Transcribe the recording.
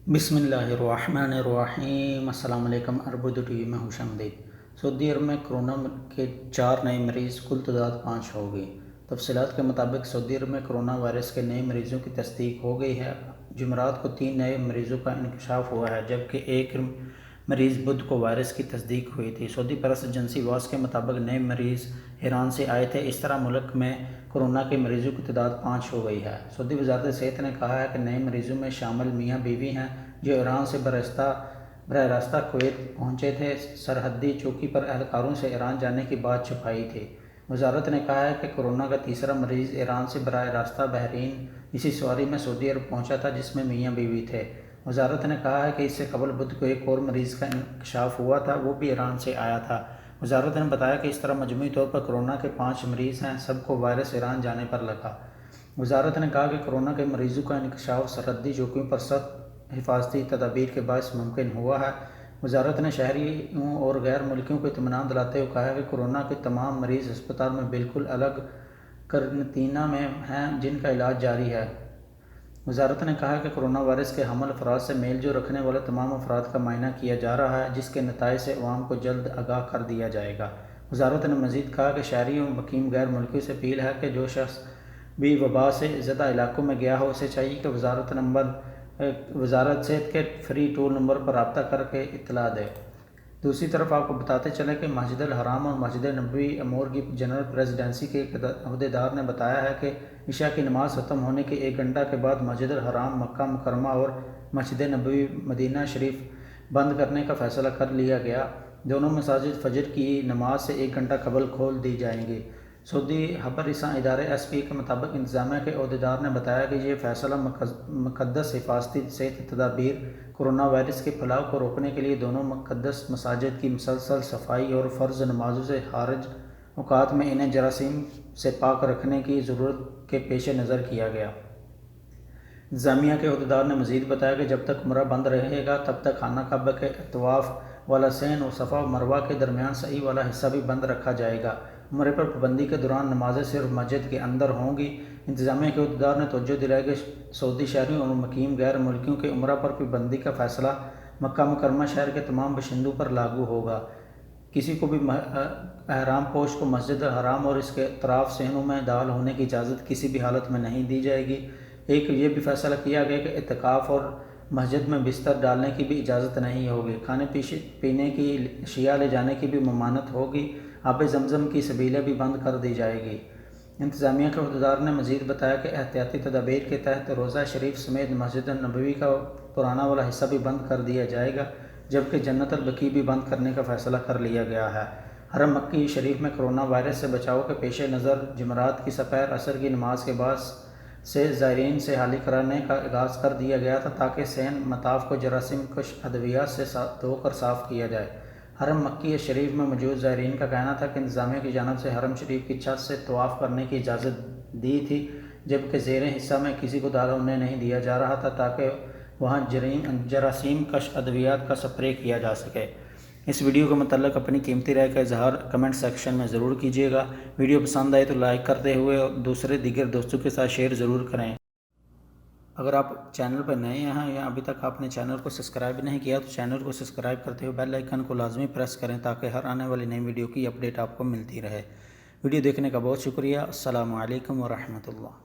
बिस्मिल्लाहिर्रहमानिर्रहीम। अस्सलाम वालेकुम। उर्दू टीवी में खुश आमदीद। सऊदी अरब में कोरोना के 4 नए मरीज़, कुल तादाद 5 हो गई। तफसीलात के मुताबिक सऊदी अरब में कोरोना वायरस के नए मरीज़ों की तस्दीक हो गई है। जुमेरात को 3 नए मरीज़ों का इंकशाफ हुआ है, जबकि एक मरीज़ बुध को वायरस की तस्दीक हुई थी। सऊदी प्रेस एजेंसी वास के मुताबिक नए मरीज़ ईरान से आए थे। इस तरह मुल्क में कोरोना के मरीज़ों की तादाद 5 हो गई है। सऊदी वजारत सेहत ने कहा है कि नए मरीज़ों में शामिल मियाँ बीवी हैं, जो ईरान से बरह रास्ता कुवैत पहुँचे थे। सरहदी चौकी पर एहलकारों से ईरान जाने की बात छुपाई थी। वजारत ने कहा है कि कोरोना का तीसरा मरीज़ ईरान से बरह रास्ता बहरीन इसी सवारी में सऊदी अरब पहुँचा था, जिसमें मियाँ बीवी थे। वजारत ने कहा है कि इससे कबल बुध को एक और मरीज़ का इंकशाफ हुआ था, वो भी ईरान से आया था। वजारत ने बताया कि इस तरह मजमूई तौर पर कोरोना के 5 मरीज़ हैं, सबको वायरस ईरान जाने पर लगा। वजारत ने कहा कि कोरोना के मरीज़ों का इंकशाफ सरहदी चौकियों पर सख्त हिफाजती तदाबीर के बायस मुमकिन हुआ है। वजारत ने शहरियों और गैर मुल्कियों को इत्मीनान दिलाते हुए कहा है कि कोरोना के तमाम मरीज़ अस्पताल में बिल्कुल अलग करंतना में हैं, जिनका इलाज जारी है। वजारत ने कहा कि कोरोना वायरस के हमल अफराद से मेल जो रखने वाले तमाम अफराद का मायना किया जा रहा है, जिसके नताइज से अवाम को जल्द आगाह कर दिया जाएगा। वजारत ने मज़ीद कहा कि शहरियों मुकीम गैर मुल्कियों से अपील है कि जो शख्स भी वबा से ज़्यादा इलाकों में गया हो, उसे चाहिए कि वजारत सेहत के फ्री टोल नंबर पर रब्ता करके इत्तला दे। दूसरी तरफ आपको बताते चले कि मस्जिद अल हराम और मस्जिद नबवी अमूर की जनरल प्रेसिडेंसी के एक अहदेदार ने बताया है कि इशा की नमाज़ ख़त्म होने के 1 घंटा के बाद मस्जिद अल हराम मक्का मुकरमा और मस्जिद नबवी मदीना शरीफ बंद करने का फ़ैसला कर लिया गया। दोनों मसाजिद फजर की नमाज से 1 घंटा कबल खोल दी जाएंगी। सऊदी खबर रसां इदारे एसपी के मुताबिक इंतज़ामिया के अहदेदार ने बताया कि यह फ़ैसला मुक़द्दस हिफाजती सेहत तदाबीर, कोरोना वायरस के फैलाव को रोकने के लिए दोनों मुक़द्दस मसाजिद की मुसलसल सफाई और फ़र्ज़ नमाज़ों से खारिज औक़ात में इन्हें जरासीम से पाक रखने की ज़रूरत के पेश नज़र किया गया। इंतज़ामिया के अहदेदार ने मज़ीद बताया कि जब तक उम्रा बंद रहेगा, तब तक खाना काबा के तवाफ़ वाला सैन और सफ़ा और मरवा के दरमियान सही वाला हिस्सा भी बंद रखा जाएगा। उम्रे पर पाबंदी के दौरान नमाज़ें सिर्फ मस्जिद के अंदर होंगी। इंतज़ामिया के अहदेदार ने तवज्जो दिलाई कि सऊदी शहरियों और मुकीम गैर मुल्कियों के उम्रा पर पाबंदी का फ़ैसला मक्का मुकरमा शहर के तमाम बशिंदों पर लागू होगा। किसी को भी एहराम पोश को मस्जिद अल हराम और इसके अतराफ सहनों में दाखिल होने की इजाज़त किसी भी हालत में नहीं दी जाएगी। एक ये भी फैसला किया गया कि इत्तिकाफ़ और मस्जिद में बिस्तर डालने की भी इजाज़त नहीं होगी। खाने पीने की अशिया ले जाने की भी ममानत होगी। आब ज़मज़म की सबीलें भी बंद कर दी जाएगी। इंतज़ामिया के अहदेदार ने मज़ीद बताया कि एहतियाती तदाबीर के तहत रोज़ा शरीफ समेत मस्जिद नबवी का पुराना वाला हिस्सा भी बंद कर दिया जाएगा, जबकि जन्नत अल बकी भी बंद करने का फ़ैसला कर लिया गया है। हरम मक्की शरीफ में कोरोना वायरस से बचाव के पेश नज़र जुमेरात की सपहर असर की नमाज के बाद से ज़ायरीन से हाली कराने का आगाज़ कर दिया गया था, ताकि सैन मताफ़ को जरासीम कश अद्वियात से धोकर साफ़ किया जाए। हरम मक्की शरीफ में मौजूद ज़ायरीन का कहना था कि इंतज़ामिया की जानिब से हरम शरीफ की छत से तवाफ़ करने की इजाज़त दी थी, जबकि ज़ेर हिस्सा में किसी को दाखिल होने नहीं दिया जा रहा था, ताकि वहाँ जरासीम कश अद्वियात का स्प्रे किया जा सके। इस वीडियो के मतलब अपनी कीमती राय का इजहार कमेंट सेक्शन में ज़रूर कीजिएगा। वीडियो पसंद आए तो लाइक करते हुए दूसरे दीगर दोस्तों के साथ शेयर ज़रूर करें। अगर आप चैनल पर नए हैं या अभी तक आपने चैनल को सब्सक्राइब नहीं किया, तो चैनल को सब्सक्राइब करते हुए बेल आइकन को लाजमी प्रेस करें, ताकि हर आने वाली नई वीडियो की अपडेट आपको मिलती रहे। वीडियो देखने का बहुत शुक्रिया। अस्सलामु अलैकुम व रहमतुल्लाह।